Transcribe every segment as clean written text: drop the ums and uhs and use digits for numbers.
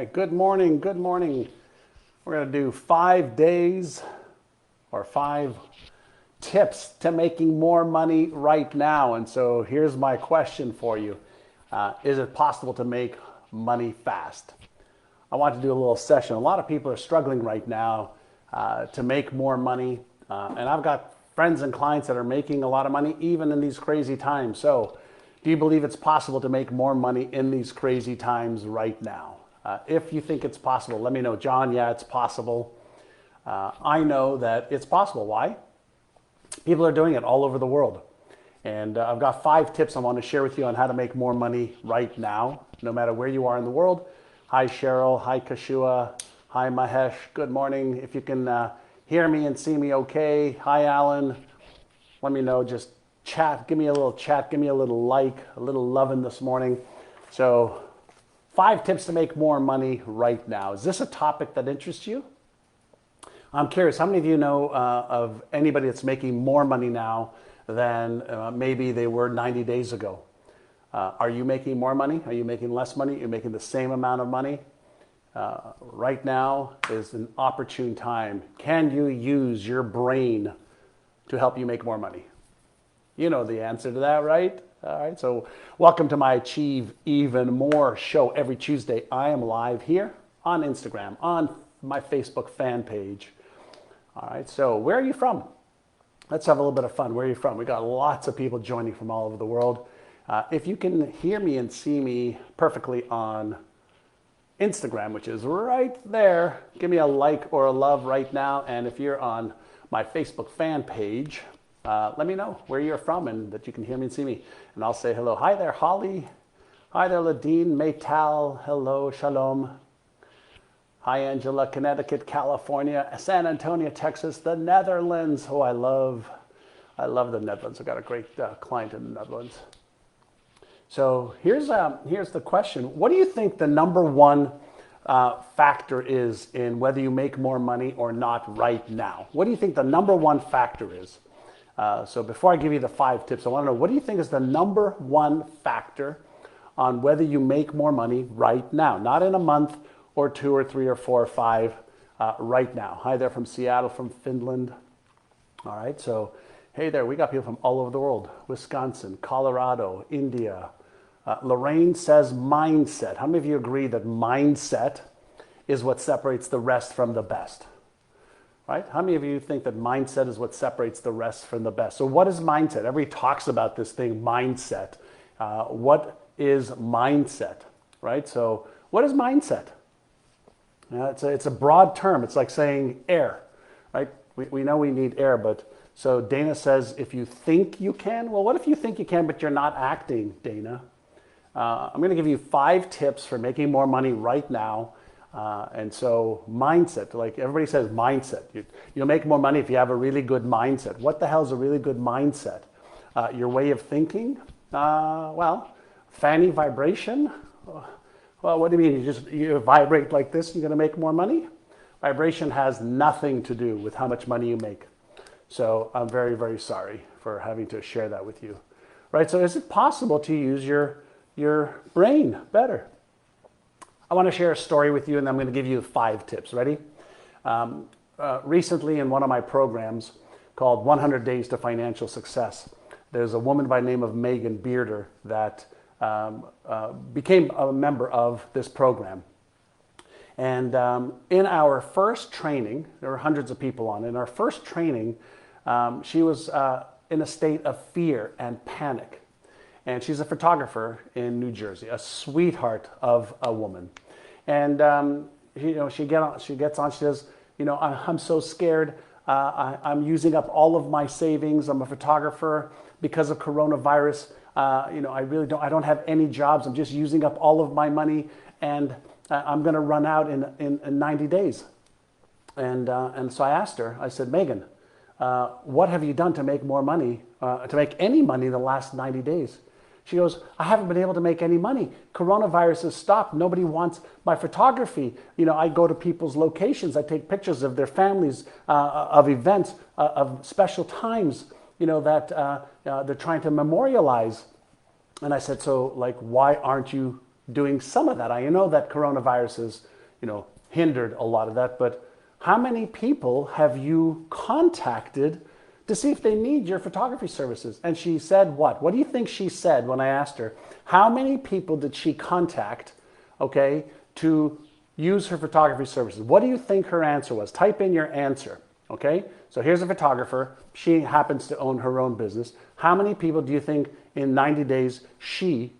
right, good morning, good morning. We're going to do 5 days or 5 tips to making more money right now. And so here's my question for you. Is it possible to make money fast? I want to do a little session. A lot of people are struggling right now to make more money. And I've got friends and clients that are making a lot of money even in these crazy times. So do you believe it's possible to make more money in these crazy times right now? If you think it's possible, let me know. John, yeah, it's possible. I know that it's possible. Why? People are doing it all over the world. And I've got 5 tips I want to share with you on how to make more money right now, no matter where you are in the world. Hi, Cheryl. Hi, Kashua. Hi, Mahesh. Good morning. If you can hear me and see me okay. Hi, Alan. Let me know. Just chat. Give me a little chat. Give me a little like, a little loving this morning. So 5 tips to make more money right now. Is this a topic that interests you? I'm curious, how many of you know of anybody that's making more money now than maybe they were 90 days ago? Are you making more money? Are you making less money? You're making the same amount of money? Right now is an opportune time. Can you use your brain to help you make more money? You know the answer to that, right? All right, so welcome to my Achieve Even More show. Every Tuesday, I am live here on Instagram, on my Facebook fan page. All right, so where are you from? Let's have a little bit of fun. Where are you from? We got lots of people joining from all over the world. If you can hear me and see me perfectly on Instagram, which is right there, give me a like or a love right now. And if you're on my Facebook fan page, let me know where you're from and that you can hear me and see me. And I'll say hello. Hi there, Holly. Hi there, Ladine, Maytal. Hello, Shalom. Hi, Angela, Connecticut, California, San Antonio, Texas, the Netherlands. Oh, I love the Netherlands. I've got a great client in the Netherlands. So here's the question. What do you think the number one factor is in whether you make more money or not right now? What do you think the number one factor is? So before I give you the 5 tips, I want to know, what do you think is the number one factor on whether you make more money right now? Not in a month or 2 or 3 or 4 or 5, right now. Hi there from Seattle, from Finland. All right, so hey there, we got people from all over the world. Wisconsin, Colorado, India. Lorraine says mindset. How many of you agree that mindset is what separates the rest from the best? Right? How many of you think that mindset is what separates the rest from the best? So what is mindset? Everybody talks about this thing, mindset. What is mindset? Right? So what is mindset? It's a broad term. It's like saying air, right? We know we need air, but so Dana says if you think you can, well, what if you think you can, but you're not acting, Dana? I'm going to give you 5 tips for making more money right now. And so mindset, like everybody says mindset. You'll make more money if you have a really good mindset. What the hell is a really good mindset? Your way of thinking? Well, Fanny vibration. Well, what do you mean? You vibrate like this, you're going to make more money? Vibration has nothing to do with how much money you make. So I'm very, very sorry for having to share that with you. Right? So is it possible to use your brain better? I want to share a story with you, and I'm going to give you 5 tips. Ready? Recently in one of my programs called 100 Days to Financial Success, there's a woman by the name of Megan Bearder that became a member of this program. And in our first training, there were hundreds of people on. In our first training, she was in a state of fear and panic. And she's a photographer in New Jersey, a sweetheart of a woman. And she gets on, she says, I'm so scared. I'm using up all of my savings. I'm a photographer because of coronavirus. I don't have any jobs. I'm just using up all of my money, and I'm going to run out in 90 days. And so I asked her, I said, Megan, what have you done to make more money, to make any money in the last 90 days? She goes, I haven't been able to make any money. Coronavirus has stopped. Nobody wants my photography. I go to people's locations. I take pictures of their families, of events, of special times, that they're trying to memorialize. And I said, so why aren't you doing some of that. I know that coronavirus has, hindered a lot of that, but how many people have you contacted to see if they need your photography services? And she said what? What do you think she said when I asked her? How many people did she contact, okay, to use her photography services? What do you think her answer was? Type in your answer, okay? So here's a photographer. She happens to own her own business. How many people do you think in 90 days she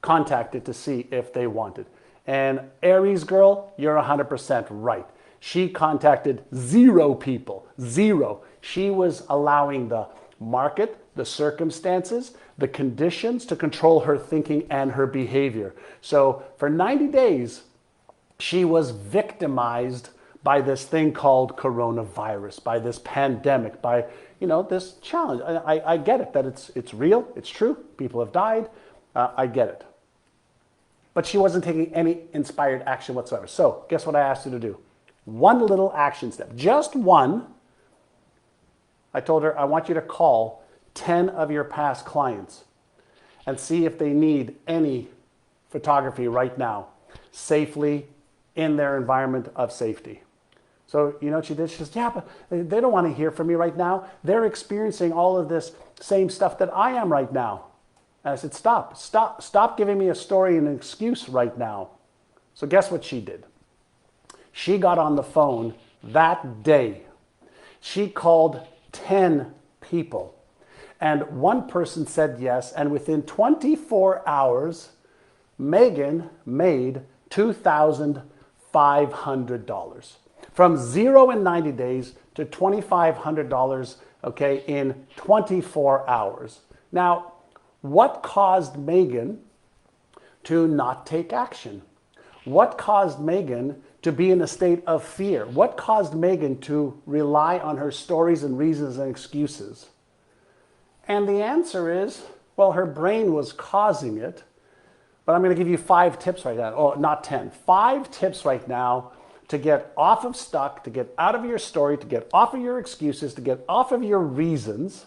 contacted to see if they wanted? And Aries girl, you're 100% right. She contacted 0 people, 0. She was allowing the market, the circumstances, the conditions to control her thinking and her behavior. So for 90 days, she was victimized by this thing called coronavirus, by this pandemic, by this challenge. I get it that it's real, it's true. People have died. I get it. But she wasn't taking any inspired action whatsoever. So guess what I asked her to do? One little action step, just one. I told her, I want you to call 10 of your past clients and see if they need any photography right now, safely in their environment of safety. So, what she did? She says, yeah, but they don't want to hear from me right now. They're experiencing all of this same stuff that I am right now. And I said, stop giving me a story and an excuse right now. So guess what she did? She got on the phone that day. She called 10 people. And one person said yes. And within 24 hours, Megan made $2,500. From 0 in 90 days to $2,500, okay, in 24 hours. Now, what caused Megan to not take action? What caused Megan to be in a state of fear? What caused Megan to rely on her stories and reasons and excuses? And the answer is, well, her brain was causing it. But I'm going to give you 5 tips right now. Oh, not 10. 5 tips right now to get off of stuck, to get out of your story, to get off of your excuses, to get off of your reasons,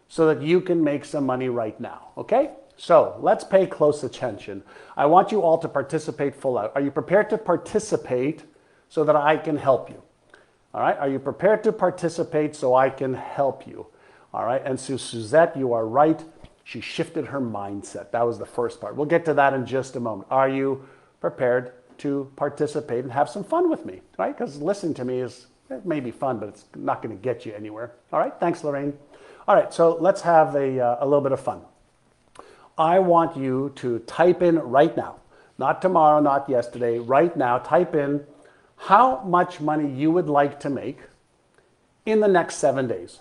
so that you can make some money right now, okay? So let's pay close attention. I want you all to participate full out. Are you prepared to participate so that I can help you? All right, are you prepared to participate so I can help you? All right, and so Suzette, you are right. She shifted her mindset. That was the first part. We'll get to that in just a moment. Are you prepared to participate and have some fun with me, right? Because listening to me it may be fun, but it's not going to get you anywhere. All right, thanks, Lorraine. All right, so let's have a little bit of fun. I want you to type in right now, not tomorrow, not yesterday, right now, type in how much money you would like to make in the next 7 days.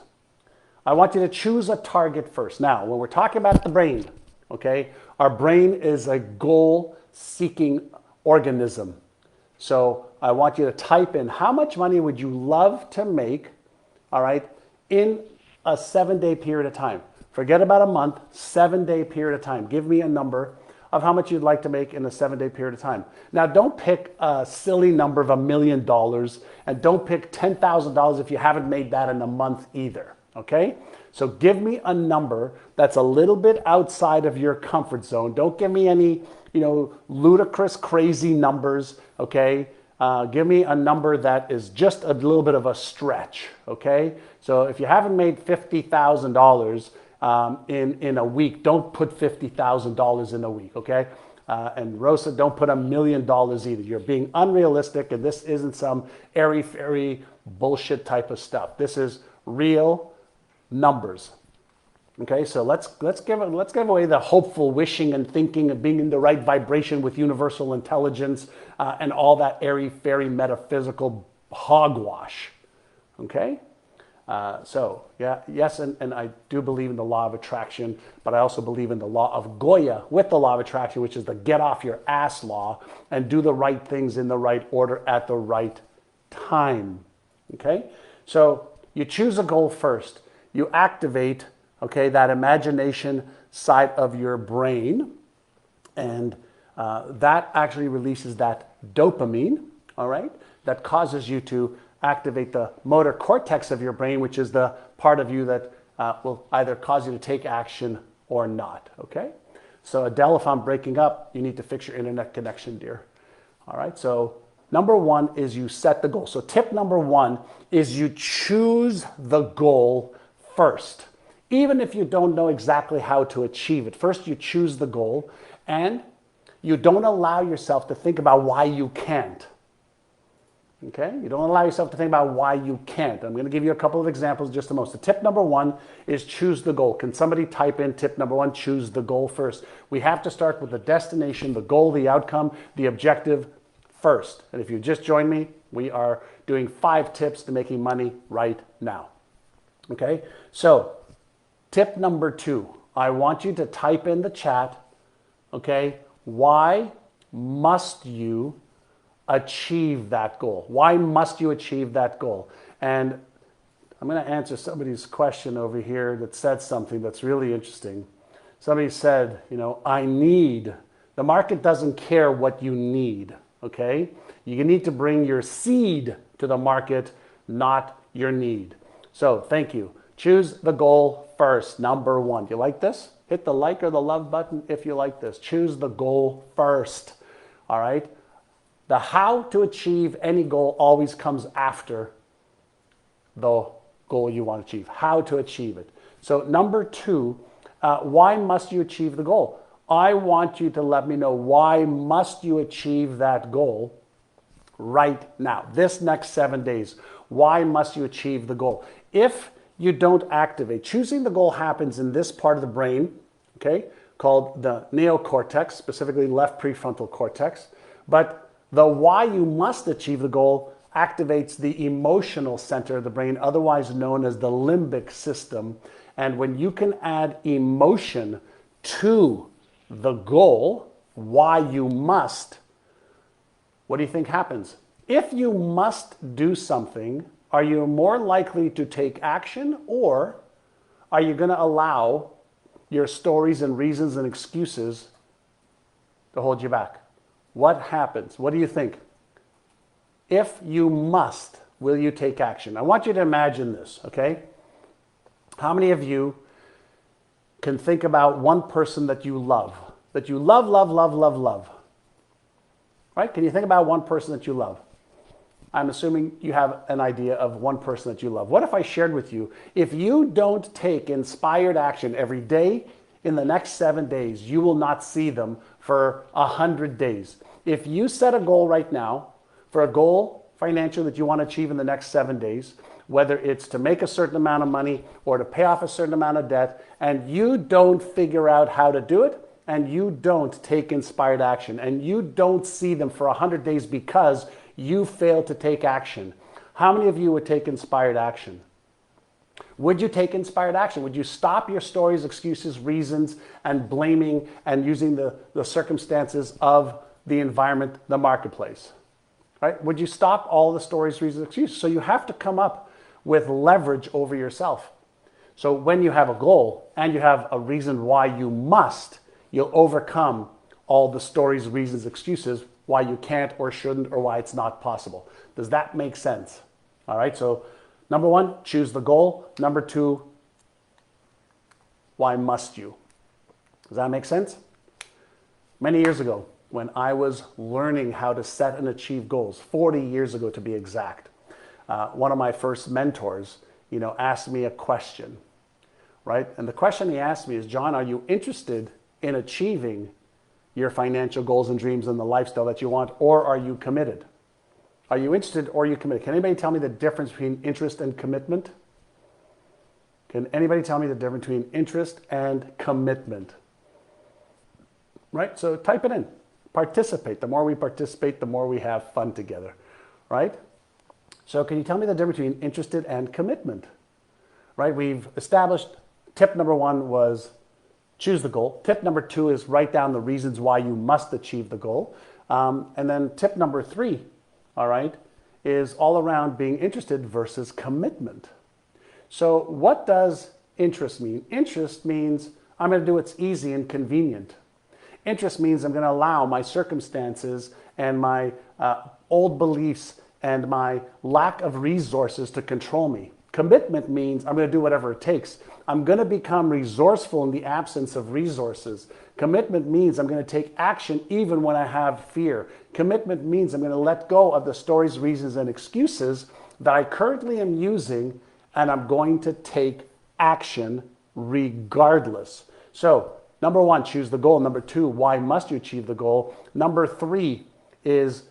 I want you to choose a target first. Now, when we're talking about the brain, okay, our brain is a goal-seeking organism. So I want you to type in how much money would you love to make, all right, in a 7-day period of time. Forget about a month, 7-day period of time. Give me a number of how much you'd like to make in a 7-day period of time. Now, don't pick a silly number of $1 million, and don't pick $10,000 if you haven't made that in a month either, okay? So give me a number that's a little bit outside of your comfort zone. Don't give me any, ludicrous, crazy numbers, okay? Give me a number that is just a little bit of a stretch, okay? So if you haven't made $50,000 in a week, don't put $50,000 in a week, okay? And Rosa, don't put $1 million either. You're being unrealistic, and this isn't some airy-fairy bullshit type of stuff. This is real numbers. Okay, so let's give away the hopeful wishing and thinking and being in the right vibration with universal intelligence and all that airy-fairy metaphysical hogwash. Okay, yes, and I do believe in the law of attraction, but I also believe in the law of Goya with the law of attraction, which is the get off your ass law and do the right things in the right order at the right time. Okay, so you choose a goal first. You activate, okay, that imagination side of your brain, and that actually releases that dopamine, all right, that causes you to activate the motor cortex of your brain, which is the part of you that will either cause you to take action or not, okay? So Adele, if I'm breaking up, you need to fix your internet connection, dear. All right, so number one is you set the goal. So tip number one is you choose the goal first. Even if you don't know exactly how to achieve it, first you choose the goal and you don't allow yourself to think about why you can't. Okay? You don't allow yourself to think about why you can't. I'm going to give you a couple of examples just a moment. So tip number one is choose the goal. Can somebody type in tip number one, choose the goal first? We have to start with the destination, the goal, the outcome, the objective first. And if you just joined me, we are doing 5 tips to making money right now. Okay? So tip number 2, I want you to type in the chat, okay, why must you achieve that goal? Why must you achieve that goal? And I'm going to answer somebody's question over here that said something that's really interesting. Somebody said, you know, I need, the market doesn't care what you need, okay? You need to bring your seed to the market, not your need. So thank you. Choose the goal first, number 1. Do you like this? Hit the like or the love button if you like this. Choose the goal first, all right? The how to achieve any goal always comes after the goal you want to achieve, how to achieve it. So number 2, why must you achieve the goal? I want you to let me know why must you achieve that goal right now, this next 7 days. Why must you achieve the goal? If you don't activate, choosing the goal happens in this part of the brain, okay, called the neocortex, specifically left prefrontal cortex, but the why you must achieve the goal activates the emotional center of the brain, otherwise known as the limbic system. And when you can add emotion to the goal, why you must, what do you think happens? If you must do something, are you more likely to take action, or are you going to allow your stories and reasons and excuses to hold you back? What happens? What do you think? If you must, will you take action? I want you to imagine this, okay? How many of you can think about one person that you love? That you love, love, love, love, love. Right? Can you think about one person that you love? I'm assuming you have an idea of one person that you love. What if I shared with you, if you don't take inspired action every day in the next 7 days, you will not see them for 100 days. If you set a goal right now for a goal financially that you want to achieve in the next 7 days, whether it's to make a certain amount of money or to pay off a certain amount of debt, and you don't figure out how to do it, and you don't take inspired action, and you don't see them for 100 days because you failed to take action, how many of you would take inspired action? Would you take inspired action? Would you stop your stories, excuses, reasons, and blaming and using the circumstances of the environment, the marketplace? Right? Would you stop all the stories, reasons, excuses? So you have to come up with leverage over yourself. So when you have a goal and you have a reason why you must, you'll overcome all the stories, reasons, excuses, why you can't or shouldn't or why it's not possible. Does that make sense? All right, so number 1, choose the goal. Number 2, why must you? Does that make sense? Many years ago, when I was learning how to set and achieve goals, 40 years ago to be exact, one of my first mentors, asked me a question, right? And the question he asked me is, John, are you interested in achieving your financial goals and dreams and the lifestyle that you want, or are you committed? Are you interested or are you committed? Can anybody tell me the difference between interest and commitment? Can anybody tell me the difference between interest and commitment? Right? So type it in. Participate. The more we participate, the more we have fun together. Right? So can you tell me the difference between interested and commitment? Right? We've established tip number 1 was choose the goal. Tip number 2 is write down the reasons why you must achieve the goal. And then tip number 3, all right, is all around being interested versus commitment. So what does interest mean? Interest means I'm going to do what's easy and convenient. Interest means I'm going to allow my circumstances and my old beliefs and my lack of resources to control me. Commitment means I'm going to do whatever it takes. I'm going to become resourceful in the absence of resources. Commitment means I'm going to take action even when I have fear. Commitment means I'm going to let go of the stories, reasons, and excuses that I currently am using, and I'm going to take action regardless. So, number one, choose the goal. Number two, why must you achieve the goal? Number three is,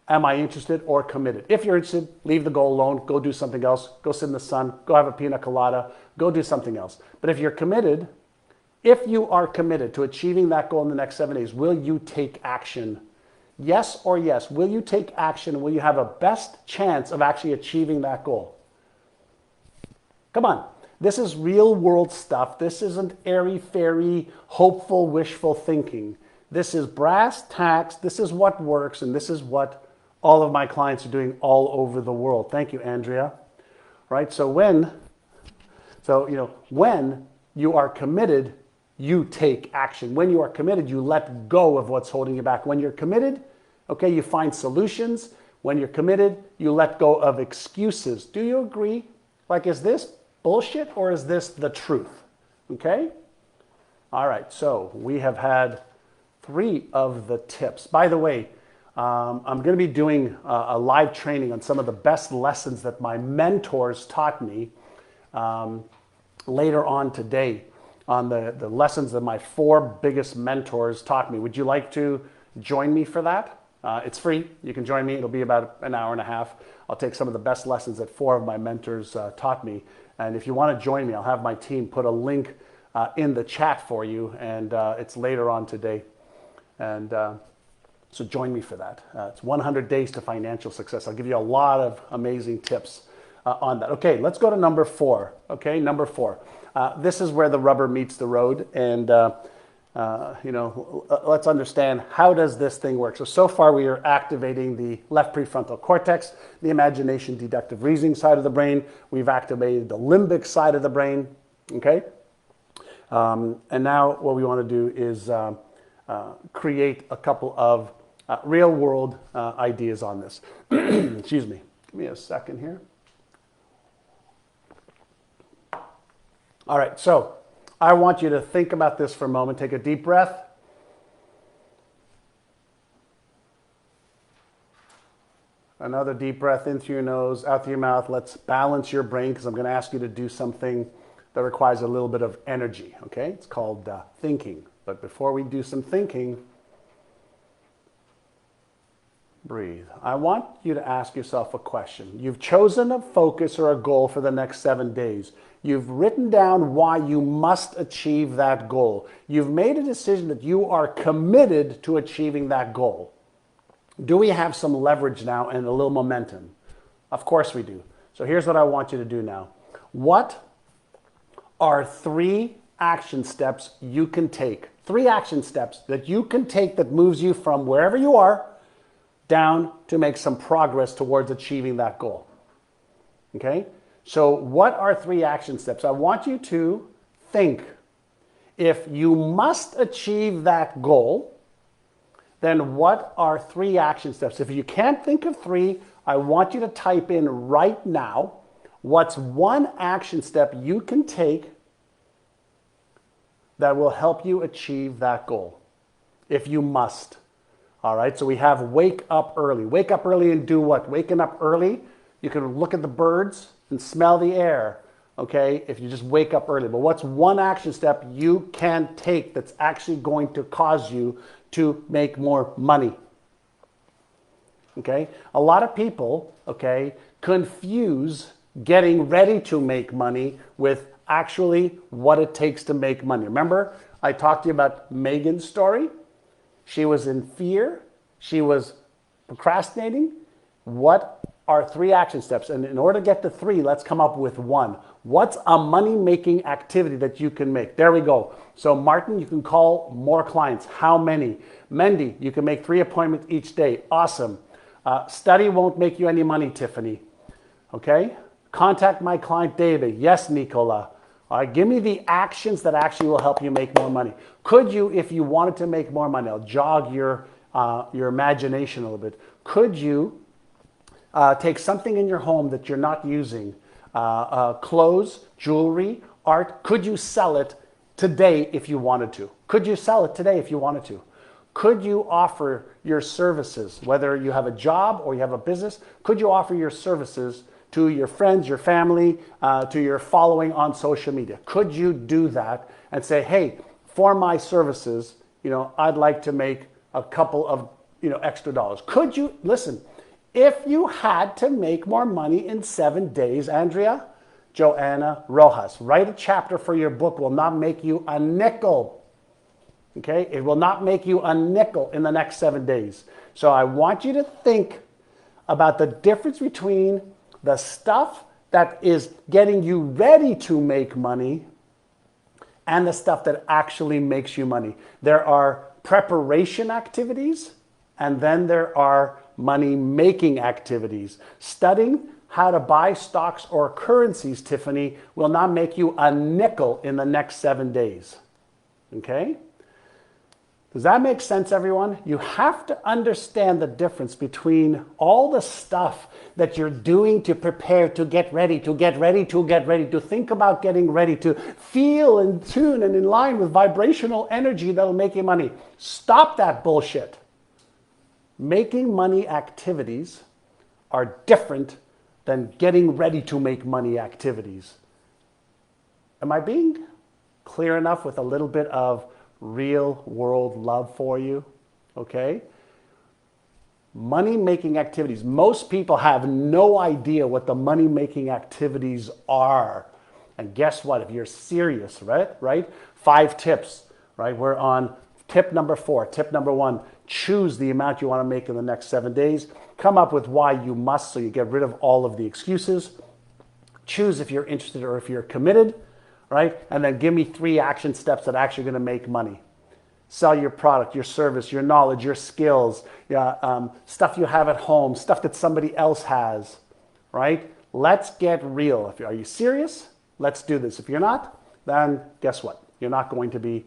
am I interested or committed? If you're interested, leave the goal alone, go do something else, go sit in the sun, go have a pina colada, go do something else. But if you're committed, if you are committed to achieving that goal in the next 7 days, will you take action? Yes or yes. Will you take action? Will you have a best chance of actually achieving that goal? Come on. This is real world stuff. This isn't airy-fairy, hopeful, wishful thinking. This is brass tacks. This is what works, and this is what all of my clients are doing all over the world. Thank you, Andrea. Right? So when you are committed, you take action. When you are committed, you let go of what's holding you back. When you're committed, okay, you find solutions. When you're committed, you let go of excuses. Do you agree? Like, is this bullshit or is this the truth? Okay? All right, so we have had 3 of the tips. By the way, I'm going to be doing a live training on some of the best lessons that my mentors taught me later on today, on the lessons that my 4 biggest mentors taught me. Would you like to join me for that? It's free. You can join me. It'll be about an hour and a half. I'll take some of the best lessons that 4 of my mentors taught me. And if you want to join me, I'll have my team put a link in the chat for you, and it's later on today. And so join me for that. It's 100 days to financial success. I'll give you a lot of amazing tips on that. Okay, let's go to number 4. Okay, number 4. This is where the rubber meets the road, and let's understand, how does this thing work? So far we are activating the left prefrontal cortex, the imagination, deductive reasoning side of the brain. We've activated the limbic side of the brain. Okay, and now what we want to do is create a couple of real world ideas on this. Excuse me. Give me a second here. All right, so I want you to think about this for a moment. Take a deep breath. Another deep breath in through your nose, out through your mouth. Let's balance your brain, because I'm going to ask you to do something that requires a little bit of energy, okay? It's called thinking. But before we do some thinking, breathe. I want you to ask yourself a question. You've chosen a focus or a goal for the next 7 days. You've written down why you must achieve that goal. You've made a decision that you are committed to achieving that goal. Do we have some leverage now and a little momentum? Of course we do. So here's what I want you to do now. What are 3 action steps you can take? 3 action steps that you can take that moves you from wherever you are down to make some progress towards achieving that goal. Okay? So what are 3 action steps? I want you to think, if you must achieve that goal, then what are 3 action steps? If you can't think of 3, I want you to type in right now, what's 1 action step you can take that will help you achieve that goal, if you must. All right, so we have wake up early. Wake up early and do what? Waking up early, you can look at the birds and smell the air, okay, if you just wake up early. But what's 1 action step you can take that's actually going to cause you to make more money? Okay, a lot of people, okay, confuse getting ready to make money with actually what it takes to make money. Remember, I talked to you about Megan's story? She was in fear. She was procrastinating. What are 3 action steps? And in order to get to 3, let's come up with 1. What's a money-making activity that you can make? There we go. So Martin, you can call more clients. How many? Mendy, you can make 3 appointments each day. Awesome. Study won't make you any money, Tiffany. Okay? Contact my client David. Yes, Nicola. All right, give me the actions that actually will help you make more money. Could you, if you wanted to make more money, I'll jog your imagination a little bit. Could you take something in your home that you're not using, clothes, jewelry, art, could you sell it today if you wanted to? Could you sell it today if you wanted to? Could you offer your services, whether you have a job or you have a business, could you offer your services to your friends, your family, to your following on social media? Could you do that and say, hey, for my services, I'd like to make a couple of, extra dollars? Could you, listen, if you had to make more money in 7 days, Andrea, Joanna Rojas, write a chapter for your book, will not make you a nickel. Okay, it will not make you a nickel in the next 7 days. So I want you to think about the difference between the stuff that is getting you ready to make money and the stuff that actually makes you money. There are preparation activities, and then there are money-making activities. Studying how to buy stocks or currencies, Tiffany, will not make you a nickel in the next 7 days. Okay? Does that make sense, everyone? You have to understand the difference between all the stuff that you're doing to prepare, to get ready, to think about getting ready, to feel in tune and in line with vibrational energy that'll make you money. Stop that bullshit. Making money activities are different than getting ready to make money activities. Am I being clear enough with a little bit of real world love for you? Okay? Money making activities. Most people have no idea what the money making activities are. And guess what? If you're serious, right? 5 tips, right? We're on tip number 4. Tip number 1, choose the amount you want to make in the next 7 days. Come up with why you must, so you get rid of all of the excuses. Choose if you're interested or if you're committed, right? And then give me 3 action steps that are actually going to make money. Sell your product, your service, your knowledge, your skills, stuff you have at home, stuff that somebody else has, right? Let's get real. Are you serious? Let's do this. If you're not, then guess what? You're not going to be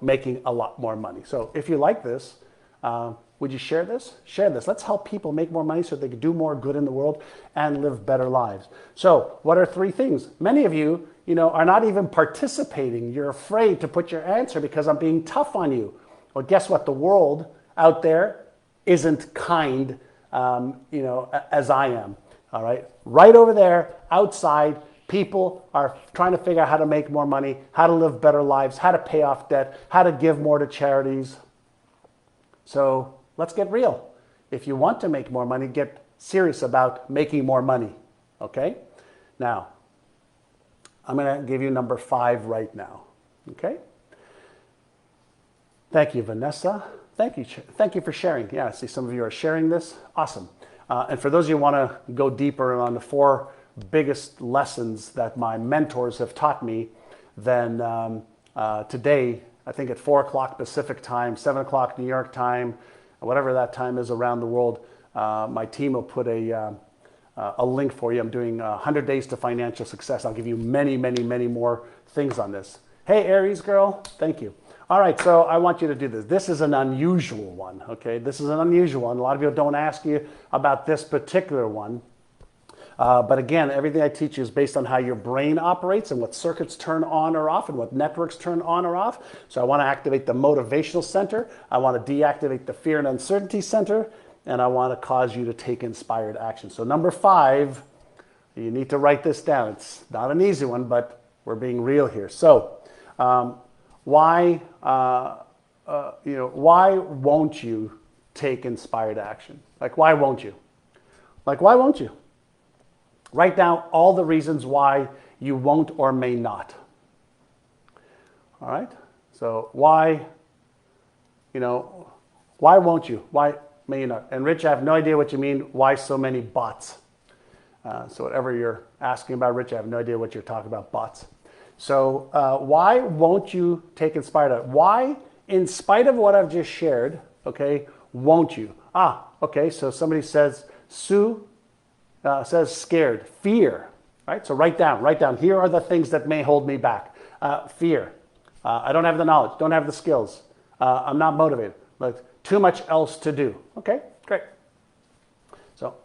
making a lot more money. So if you like this, would you share this? Share this. Let's help people make more money so they can do more good in the world and live better lives. So what are 3 things? Many of you, are not even participating. You're afraid to put your answer because I'm being tough on you. Well, guess what? The world out there isn't kind, as I am. All right. Right over there, outside, people are trying to figure out how to make more money, how to live better lives, how to pay off debt, how to give more to charities. So let's get real. If you want to make more money, get serious about making more money. Okay? Now, I'm going to give you number 5 right now. Okay? Thank you, Vanessa. Thank you for sharing. Yeah, I see some of you are sharing this. Awesome. And for those of you who want to go deeper on the 4 biggest lessons that my mentors have taught me, then today, I think at 4 o'clock Pacific time, 7 o'clock New York time, whatever that time is around the world, my team will put a link for you. I'm doing 100 Days to Financial Success. I'll give you many, many, many more things on this. Hey, Aries girl, thank you. All right, so I want you to do this. This is an unusual one, okay? This is an unusual one. A lot of you don't ask you about this particular one. But again, everything I teach you is based on how your brain operates and what circuits turn on or off and what networks turn on or off. So I want to activate the motivational center. I want to deactivate the fear and uncertainty center. And I want to cause you to take inspired action. So number 5, you need to write this down. It's not an easy one, but we're being real here. So why won't you take inspired action? Like, why won't you? Like, why won't you? Write down all the reasons why you won't or may not. All right? So why won't you? Why may you not? And Rich, I have no idea what you mean. Why so many bots? So whatever you're asking about, Rich, I have no idea what you're talking about, bots. So why won't you take inspired action? Why, in spite of what I've just shared, okay, won't you? Okay, so somebody says, Sue says scared, fear, right? So write down, here are the things that may hold me back. Fear, I don't have the knowledge, don't have the skills, I'm not motivated, like too much else to do. Okay, great. So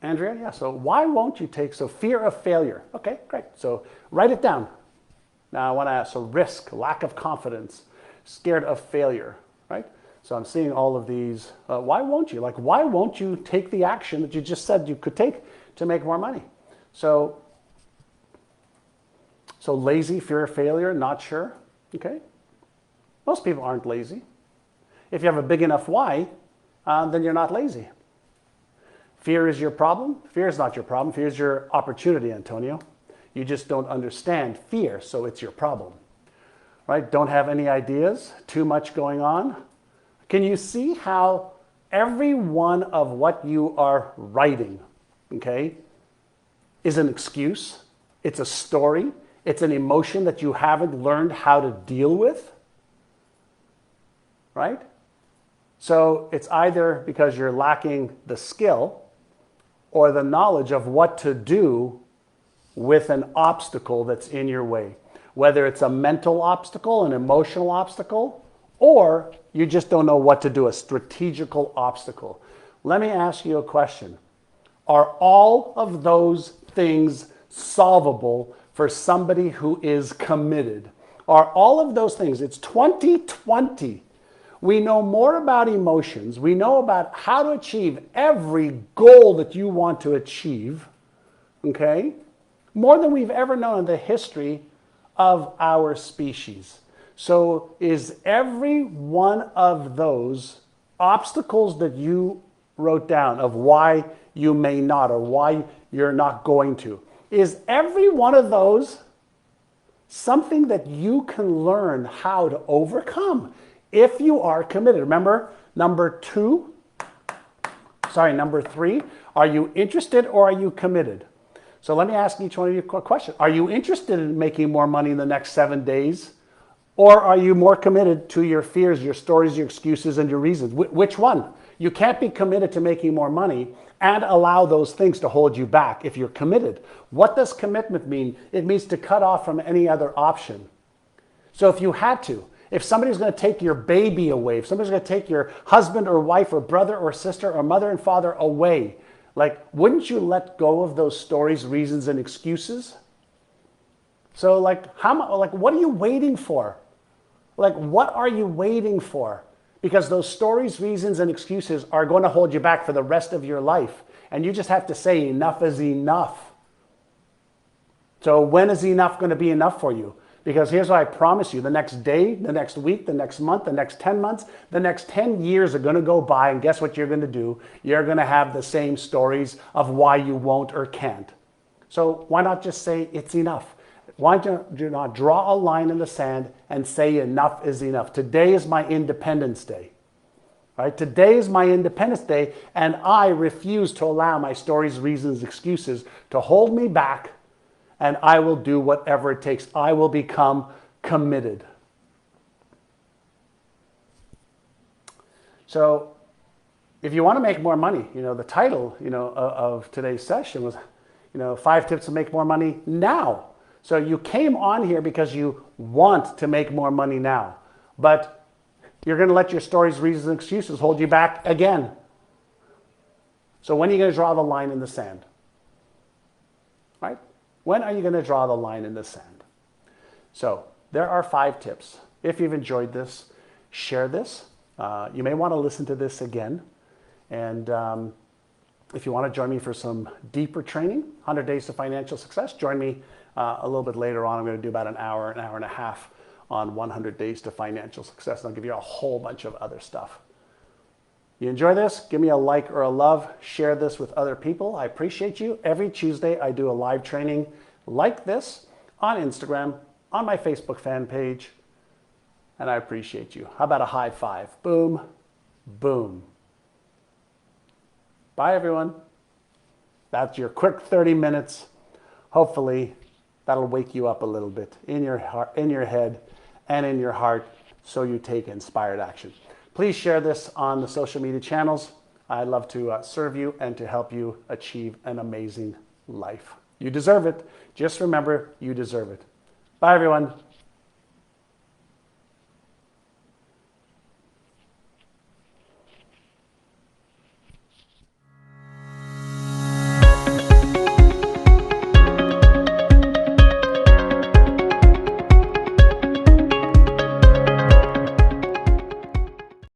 Andrea, yeah, so why won't you take, so fear of failure. Okay, great. So write it down. Now I want to ask, so risk, lack of confidence, scared of failure, right? So I'm seeing all of these. Why won't you? Like, why won't you take the action that you just said you could take to make more money? So lazy, fear of failure, not sure, okay? Most people aren't lazy. If you have a big enough why, then you're not lazy. Fear is your problem? Fear is not your problem. Fear is your opportunity, Antonio. You just don't understand fear, so it's your problem. Right? Don't have any ideas? Too much going on? Can you see how every one of what you are writing, okay, is an excuse? It's a story. It's an emotion that you haven't learned how to deal with, right? So it's either because you're lacking the skill or the knowledge of what to do with an obstacle that's in your way. Whether it's a mental obstacle, an emotional obstacle, or you just don't know what to do, a strategical obstacle. Let me ask you a question. Are all of those things solvable for somebody who is committed? Are all of those things, it's 2020. We know more about emotions. We know about how to achieve every goal that you want to achieve, okay? More than we've ever known in the history of our species. So is every one of those obstacles that you wrote down of why you may not or why you're not going to, is every one of those something that you can learn how to overcome if you are committed? Remember, number three, are you interested or are you committed? So let me ask each one of you a question. Are you interested in making more money in the next 7 days? Or are you more committed to your fears, your stories, your excuses, and your reasons? Which one? You can't be committed to making more money and allow those things to hold you back if you're committed. What does commitment mean? It means to cut off from any other option. So if you had to, if somebody's going to take your baby away, if somebody's going to take your husband or wife or brother or sister or mother and father away, like, wouldn't you let go of those stories, reasons, and excuses? So like, what are you waiting for? Like, what are you waiting for? Because those stories, reasons, and excuses are going to hold you back for the rest of your life. And you just have to say enough is enough. So when is enough going to be enough for you? Because here's what I promise you, the next day, the next week, the next month, the next 10 months, the next 10 years are going to go by, and guess what you're going to do? You're going to have the same stories of why you won't or can't. So why not just say it's enough? Why don't you not draw a line in the sand and say enough is enough? Today is my Independence Day. Right? Today is my Independence Day, and I refuse to allow my stories, reasons, excuses to hold me back, and I will do whatever it takes. I will become committed. So if you want to make more money, the title, of today's session was, 5 tips to make more money now. So you came on here because you want to make more money now, but you're going to let your stories, reasons, and excuses hold you back again. So when are you going to draw the line in the sand? Right? When are you going to draw the line in the sand? So there are 5 tips. If you've enjoyed this, share this. You may want to listen to this again. And if you want to join me for some deeper training, 100 Days to Financial Success, join me a little bit later on. I'm going to do about an hour and a half on 100 Days to Financial Success. And I'll give you a whole bunch of other stuff. You enjoy this? Give me a like or a love. Share this with other people. I appreciate you. Every Tuesday, I do a live training like this on Instagram, on my Facebook fan page, and I appreciate you. How about a high five? Boom, boom. Bye, everyone. That's your quick 30 minutes. Hopefully, that'll wake you up a little bit in your heart, in your head, and in your heart, so you take inspired action. Please share this on the social media channels. I'd love to serve you and to help you achieve an amazing life. You deserve it. Just remember, you deserve it. Bye, everyone.